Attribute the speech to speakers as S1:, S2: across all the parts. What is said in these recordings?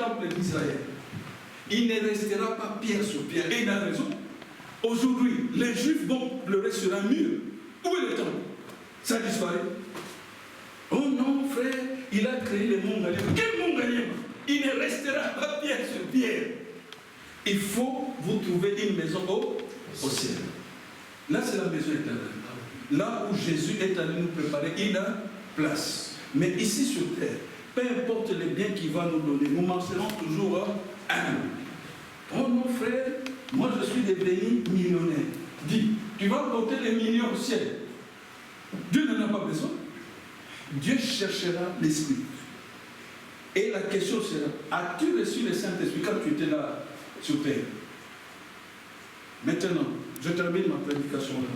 S1: temple d'Israël, il ne restera pas pierre sur pierre. Et il a raison. Aujourd'hui, les Juifs vont pleurer sur un mur. Où est le temple? Ça disparaît. Oh non, frère, il a créé le monde Galilée. Quel monde Galilée? Il ne restera pas pierre sur pierre. Il faut vous trouver une maison au ciel. Là, c'est la maison éternelle. Là où Jésus est allé nous préparer une place. Mais ici sur terre, peu importe les biens qu'il va nous donner, nous marcherons toujours humbles. Oh mon frère, moi je suis devenu millionnaire. Dis, tu vas porter les millions au ciel. Dieu n'en a pas besoin. Dieu cherchera l'esprit. Et la question sera, as-tu reçu le Saint-Esprit quand tu étais là sur terre? Maintenant, je termine ma prédication là.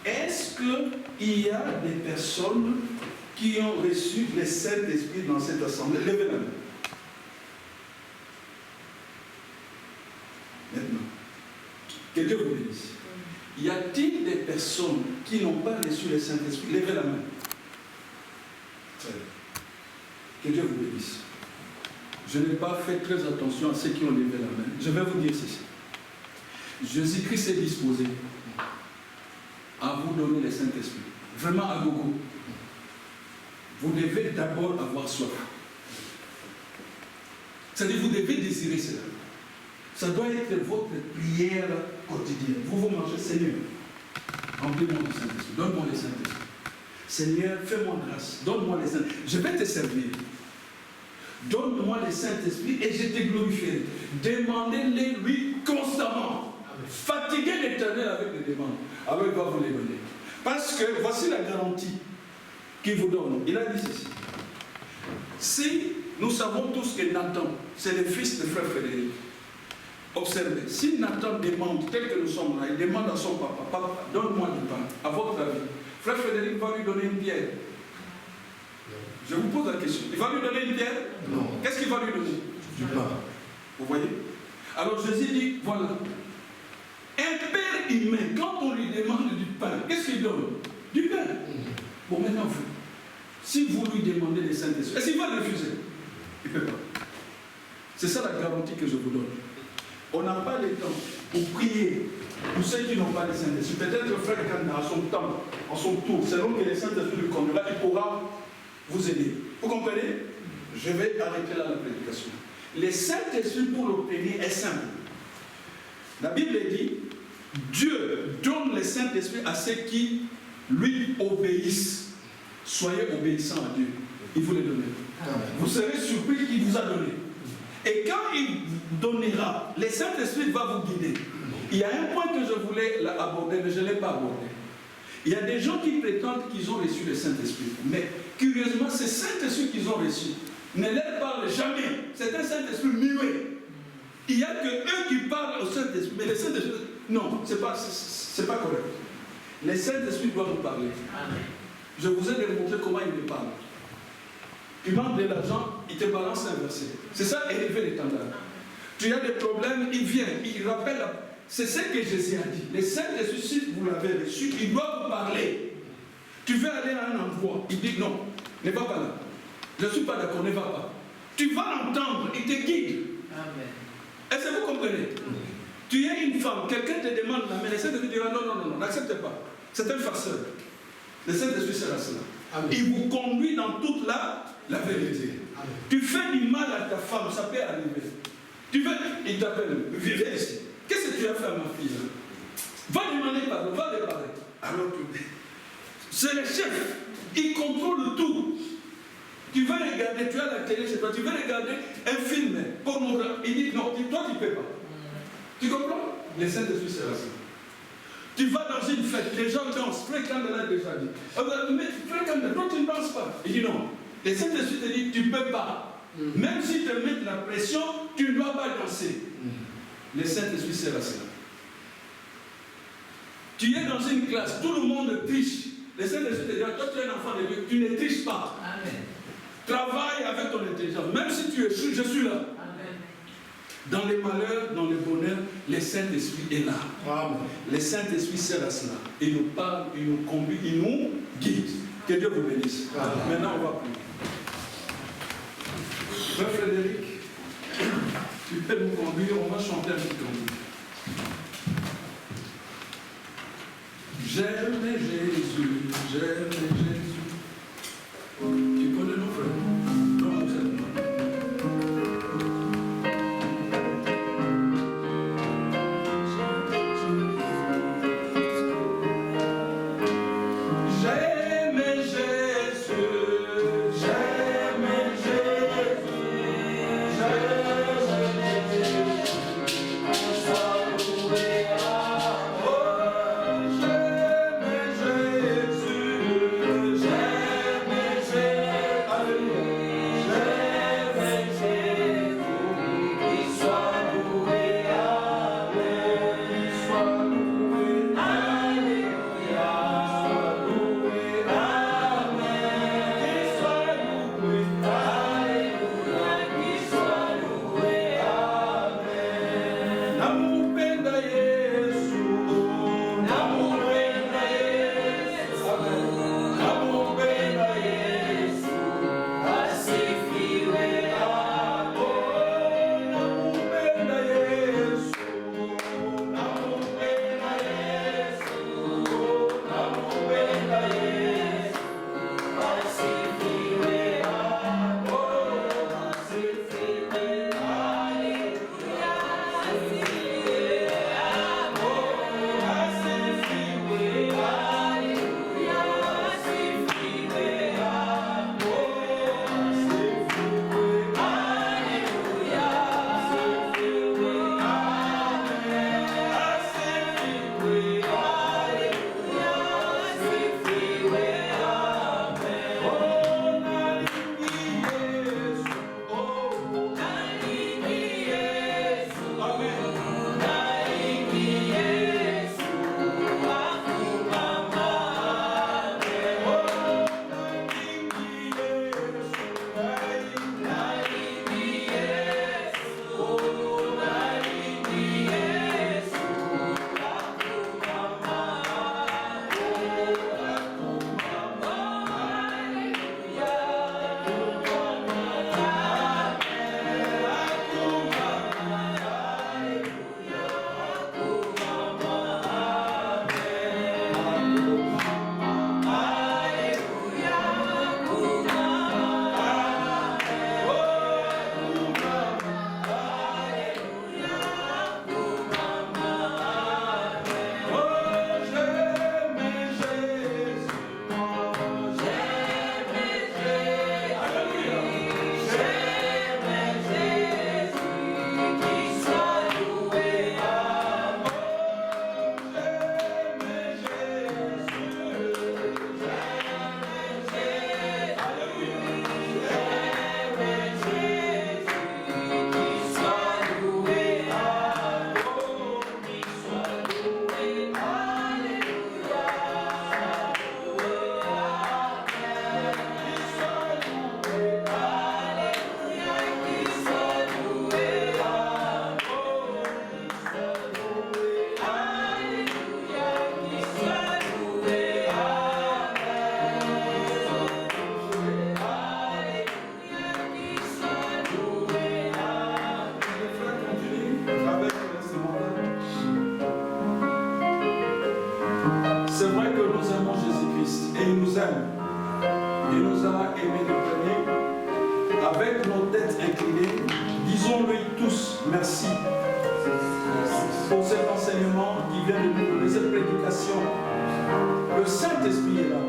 S1: Est-ce qu'il y a des personnes qui ont reçu le Saint-Esprit dans cette assemblée? Levez la main. Maintenant, que Dieu vous bénisse. Y a-t-il des personnes qui n'ont pas reçu le Saint-Esprit? Levez la main. Très bien. Que Dieu vous bénisse. Je n'ai pas fait très attention à ceux qui ont levé la main. Je vais vous dire ceci. Jésus-Christ est disposé à vous donner le Saint-Esprit. Vraiment à gogo. Vous devez d'abord avoir soif. C'est-à-dire vous devez désirer cela. Ça doit être votre prière quotidienne. Vous mangez, Seigneur, remplis-moi le Saint-Esprit. Donne-moi le Saint-Esprit. Seigneur, fais-moi grâce. Donne-moi le Saint-Esprit. Je vais te servir. Donne-moi le Saint-Esprit et je te glorifierai. Demandez-le lui constamment. Fatiguez l'Éternel avec les demandes. Alors il va vous les donner. Parce que voici la garantie qu'il vous donne. Il a dit ceci. Si nous savons tous que Nathan, c'est le fils de frère Frédéric. Observez, si Nathan demande, tel que nous sommes là, il demande à son papa, papa, donne-moi du pain, à votre avis, frère Frédéric va lui donner une pierre. Je vous pose la question, il va lui donner une pierre? Non. Qu'est-ce qu'il va lui donner? Du pain. Vous voyez? Alors Jésus dit, voilà, un père humain, quand on lui demande du pain, qu'est-ce qu'il donne? Du pain. Bon, maintenant, vous, si vous lui demandez le Saint-Esprit, est-ce qu'il va refuser? Il ne peut pas. C'est ça la garantie que je vous donne. On n'a pas le temps pour prier pour ceux qui n'ont pas le Saint-Esprit. Peut-être le frère Kanda, à son temps, en son tour, selon que le Saint-Esprit lui conduira, il pourra vous aider. Vous comprenez? Je vais arrêter là la prédication. Le Saint-Esprit pour l'obtenir est simple. La Bible dit, Dieu donne le Saint-Esprit à ceux qui lui obéissent. Soyez obéissants à Dieu. Il vous le donnera. Vous serez surpris qu'il vous a donné. Et quand il vous donnera, le Saint-Esprit va vous guider. Il y a un point que je voulais aborder, mais je ne l'ai pas abordé. Il y a des gens qui prétendent qu'ils ont reçu le Saint-Esprit. Mais curieusement, ce Saint-Esprit qu'ils ont reçu ne leur parle jamais. C'est un Saint-Esprit muet. Il n'y a que eux qui parlent au Saint-Esprit. Mais le Saint-Esprit, non, ce n'est pas correct. Le Saint-Esprit doit nous parler. Je vous ai démontré comment il me parle. Tu manques de l'argent, il te balance un verset. C'est ça, élever l'étendard. Tu as des problèmes, il vient, il rappelle. C'est ce que Jésus a dit. Le Saint-Esprit, si vous l'avez reçu, il doit vous parler. Tu veux aller à un endroit, il dit non, ne va pas là. Je ne suis pas d'accord, ne va pas. Tu vas l'entendre, il te guide. Amen. Est-ce que vous comprenez? Tu es une femme, quelqu'un te demande la main, le Saint-Esprit dira non, n'accepte pas. C'est un farceur. Le Saint-Esprit sera cela. Amen. Il vous conduit dans toute la vérité. Amen. Tu fais du mal à ta femme, ça peut arriver. Tu veux, il t'appelle, viens ici. Qu'est-ce que tu as fait à ma fille? Va demander pardon, va réparer. Alors c'est le chef, il contrôle tout. Tu veux regarder, tu as la télé chez toi, tu veux regarder un film pornographique. Il dit non, toi tu ne peux pas. Tu comprends? Le Saint-Esprit sera ça. Tu vas dans une fête, les gens dansent. Frère Kanda l'a déjà dit. Mais Frère Kanda, toi tu ne danses pas. Il dit non. Le Saint-Esprit te dit, tu ne peux pas. Même si tu te mets de la pression, tu ne dois pas danser. Le Saint-Esprit sera cela. Tu es dans une classe, tout le monde triche. Le Saint-Esprit te dit, toi tu es un enfant de Dieu, tu ne triches pas. Amen. Travaille avec ton intelligence. Même si tu échoues, je suis là. Amen. Dans les malheurs, dans le bonheur, le Saint-Esprit est là. Amen. Le Saint-Esprit sert à cela. Il nous parle, il nous conduit, il nous guide. Que Dieu vous bénisse. Amen. Maintenant, on va prier. Frère Frédéric, tu peux nous conduire, on va chanter un petit peu. J'aime Jésus, j'aime Jésus. Tu connais nos frères? Non, vous êtes moi. J'aime Jésus, j'aime Jésus, C'est vrai que nous aimons Jésus-Christ et il nous aime. Il nous a aimés le premier. Avec nos têtes inclinées, disons-lui tous merci pour cet enseignement qui vient de nous donner, cette prédication. Le Saint-Esprit est là.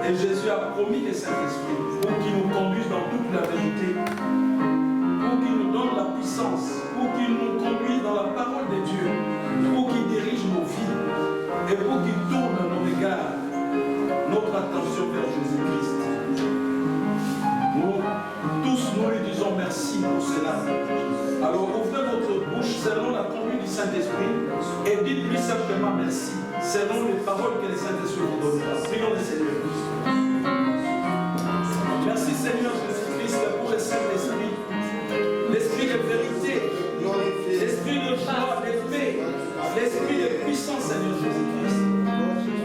S1: Et Jésus a promis le Saint-Esprit pour qu'il nous conduise dans toute la vérité, pour qu'il nous donne la puissance, pour qu'il nous conduise dans la parole de Dieu, pour qu'il dirige nos vies et pour qu'il tourne nos regards, notre attention vers Jésus-Christ. Nous tous, nous lui disons merci pour cela. Alors ouvrez votre bouche selon la conduite du Saint-Esprit et dites-lui simplement merci, selon les paroles que le Saint-Esprit vous donnera. Prions le Seigneur. Merci Seigneur Jésus-Christ pour le Saint-Esprit, l'Esprit de vérité, l'Esprit de joie, de paix, l'Esprit de puissance, Seigneur Jésus-Christ.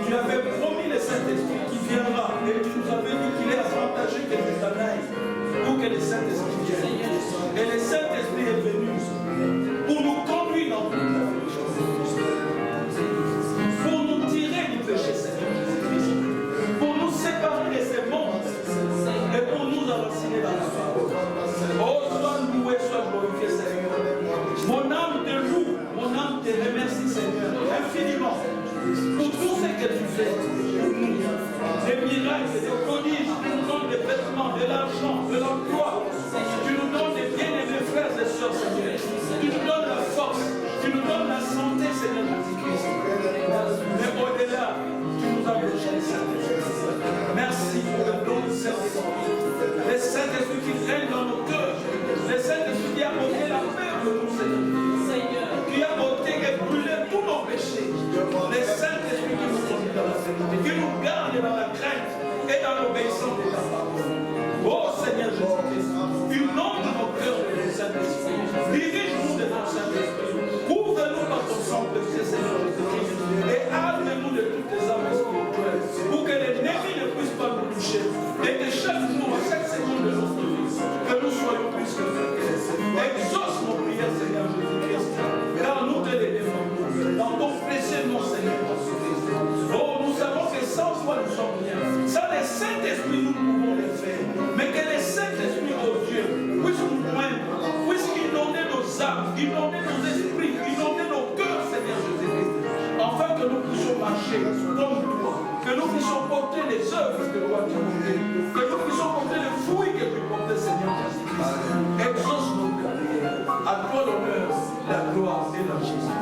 S1: Tu avais promis le Saint-Esprit qui viendra et tu nous avais dit qu'il est avantageux que tu t'en ailles pour que le Saint-Esprit vienne. âmes, inonder nos esprits, inonder nos cœurs, Seigneur Jésus-Christ, afin que nous puissions marcher comme toi, que nous puissions porter les œuvres que toi tu portais, que nous puissions porter les fruits que tu portais, Seigneur Jésus-Christ. Exauce nos prières. À toi l'honneur, la gloire et la justice.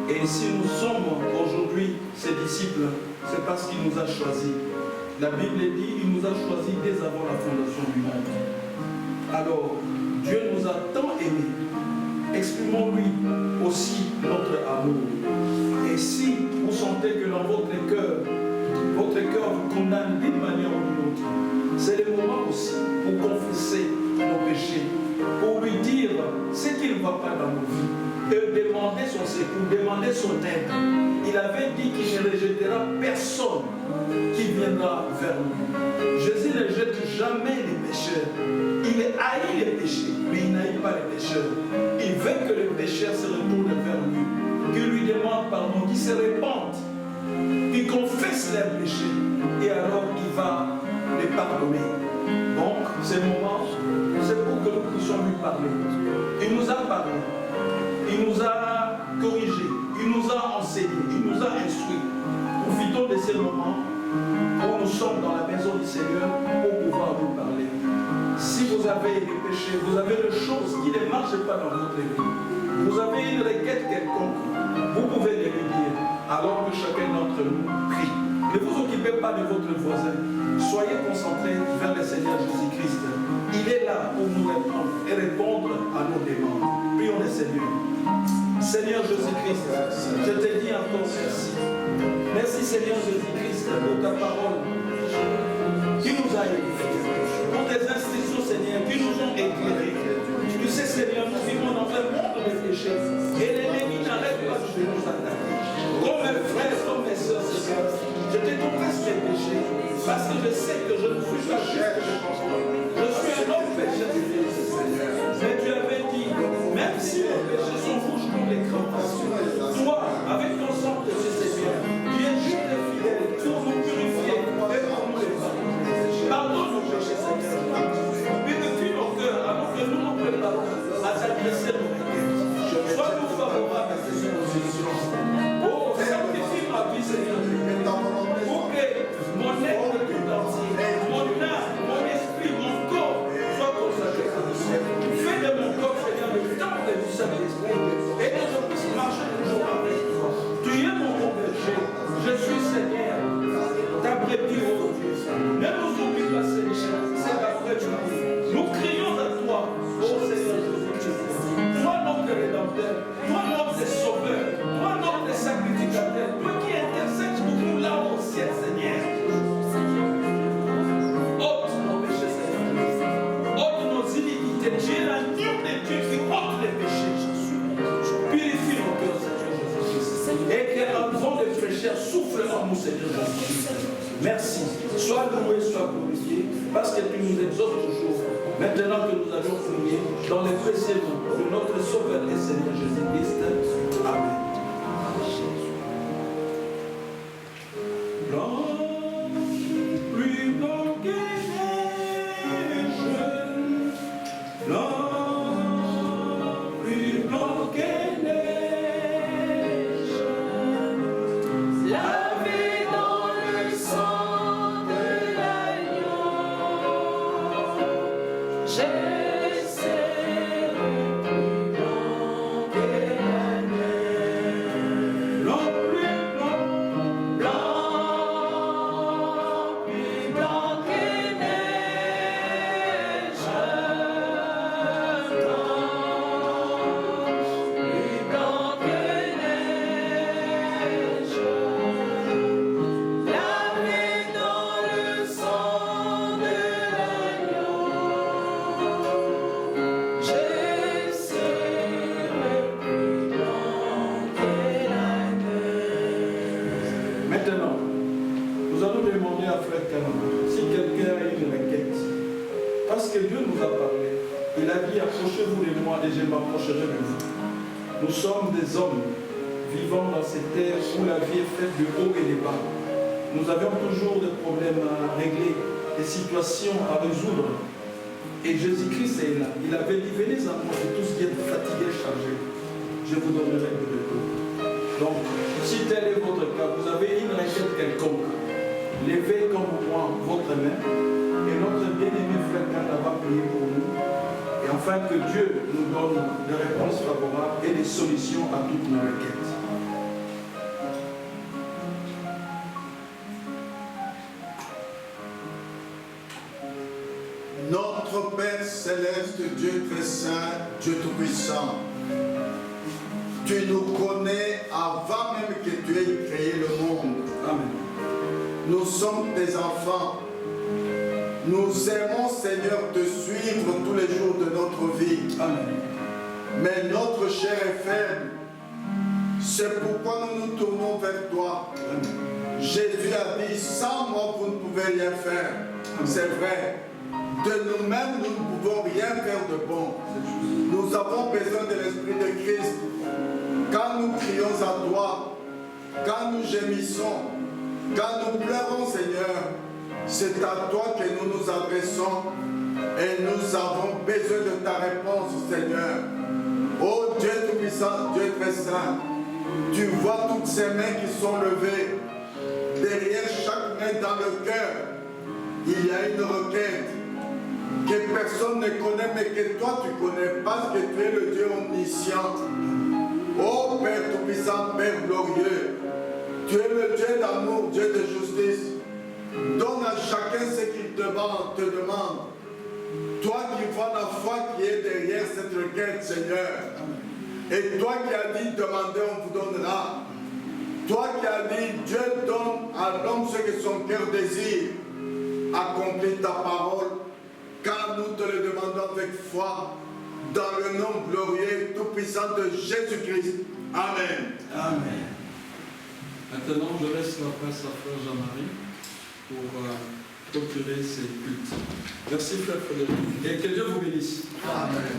S1: Et si nous sommes aujourd'hui ses disciples, c'est parce qu'il nous a choisis. La Bible dit qu'il nous a choisis dès avant la fondation du monde. Alors, Dieu nous a tant aimés. Exprimons-lui aussi notre amour. Et si vous sentez que dans votre cœur vous condamne d'une manière ou d'une autre, c'est le moment aussi pour confesser nos péchés, pour lui dire ce qui ne va pas dans nos vies. Et demander son secours, demander son aide. Il avait dit qu'il ne rejettera personne qui viendra vers lui. Jésus ne jette jamais les pécheurs. Il haït les péchés, mais il n'haït pas les pécheurs. Il veut que les pécheurs se retournent vers lui, qu'il lui demande pardon, qu'il se répandent, qu'il confesse leurs péchés, et alors il va les pardonner. Donc, ce moment, c'est pour que nous puissions lui parler. Il nous a parlé. Il nous a corrigés, il nous a enseignés, il nous a instruits. Profitons de ces moments où nous sommes dans la maison du Seigneur pour pouvoir lui parler. Si vous avez des péchés, vous avez des choses qui ne marchent pas dans votre vie, vous avez une requête quelconque, vous pouvez les lui dire, alors que chacun d'entre nous prie. Ne vous occupez pas de votre voisin. Soyez concentrés vers le Seigneur Jésus-Christ. Il est là pour nous répondre et répondre à nos demandes. Prions le Seigneur. Seigneur Jésus-Christ, je te dis encore merci. Merci Seigneur Jésus-Christ pour ta parole qui nous a éclairés, pour tes instructions Seigneur qui nous ont éclairés. Tu sais Seigneur, nous vivons dans un monde de péchés et l'ennemi n'arrête pas de nous attaquer. Comme mes frères, comme mes soeurs Seigneur, je te confesse mes péchés parce que je sais que je ne suis pas juste de conscience. Je suis un homme pécheur Seigneur. Mais tu avais dit, même si nos péchés sont rouges comme les crans, toi, avec ton sang de Seigneur, tu es juste et fidèle pour nous purifier et pour nous les pardonner. Pardonne nos péchés, Seigneur. Purifie nos cœurs avant que nous nous préparions à t'adresser nos requêtes. Sois-nous favorables à ces suppositions. Oh, sanctifie ma vie, Seigneur. Pour que mon être tout entier, mon âme, mon esprit, mon corps soient consacrés à toi. Fais de mon corps, Seigneur, le temple du Saint-Esprit et que je puisse marcher toujours avec toi. Tu es mon bon berger. Je suis Seigneur, ta brebis, oh Dieu. Ne nous oublie pas, Seigneur, c'est ta brebis. Nous crions à toi, oh Seigneur Jésus-Christ. Toi, notre Rédempteur, toi, notre Sauveur, toi, notre Sacrificateur, toi qui intercèdes pour nous là au ciel, Seigneur. Ôte nos péchés, Seigneur. Ôte nos iniquités. Tu es l'agneau de Dieu qui ôte les péchés, Jésus. Purifie nos cœurs, Seigneur Jésus. Et qu'un vent de fraîcheur souffle en nous, Seigneur Jésus. Merci. Sois loué, sois glorifié, parce que tu nous exauces toujours. Maintenant que nous allons prier dans les précieux noms de notre Sauveur et Seigneur Jésus-Christ. Amen. Canada. Si quelqu'un a une requête, parce que Dieu nous a parlé, il a dit approchez-vous de moi et je m'approcherai de vous. Nous sommes des hommes vivant dans cette terre où la vie est faite de haut et de bas. Nous avions toujours des problèmes à régler, des situations à résoudre. Et Jésus-Christ est là. Il avait dit venez à moi, tous qui êtes fatigués, chargés, je vous donnerai de repos. Donc, si tel est votre cas, vous avez une requête quelconque, levez comme moi votre main et notre bien-aimé frère Ganda va prier pour nous. Et afin que Dieu nous donne des réponses favorables et des solutions à toutes nos requêtes.
S2: Notre Père céleste, Dieu très saint, Dieu tout-puissant, tu nous connais avant même que tu aies créé le monde.
S1: Amen.
S2: Nous sommes tes enfants. Nous aimons, Seigneur, te suivre tous les jours de notre vie.
S1: Amen.
S2: Mais notre chair est faible. C'est pourquoi nous nous tournons vers toi.
S1: Amen.
S2: Jésus a dit, sans moi, vous ne pouvez rien faire. C'est vrai. De nous-mêmes, nous ne pouvons rien faire de bon. Nous avons besoin de l'Esprit de Christ. Quand nous crions à toi, quand nous gémissons, quand nous pleurons, Seigneur, c'est à toi que nous nous adressons et nous avons besoin de ta réponse, Seigneur. Oh Dieu tout-puissant, Dieu très saint, tu vois toutes ces mains qui sont levées. Derrière chaque main dans le cœur, il y a une requête que personne ne connaît, mais que toi tu connais parce que tu es le Dieu omniscient. Oh Père tout-puissant, Père glorieux, tu es le Dieu d'amour, Dieu de justice. Donne à chacun ce qu'il te demande. Toi qui vois la foi qui est derrière cette requête, Seigneur. Et toi qui as dit, demandez, on vous donnera. Toi qui as dit, Dieu donne à l'homme ce que son cœur désire. Accomplis ta parole, car nous te le demandons avec foi, dans le nom glorieux et tout-puissant de Jésus-Christ. Amen.
S1: Amen. Maintenant, je laisse la place à frère Jean-Marie pour clôturer ces cultes. Merci frère Frédéric. Et que Dieu vous bénisse.
S2: Amen.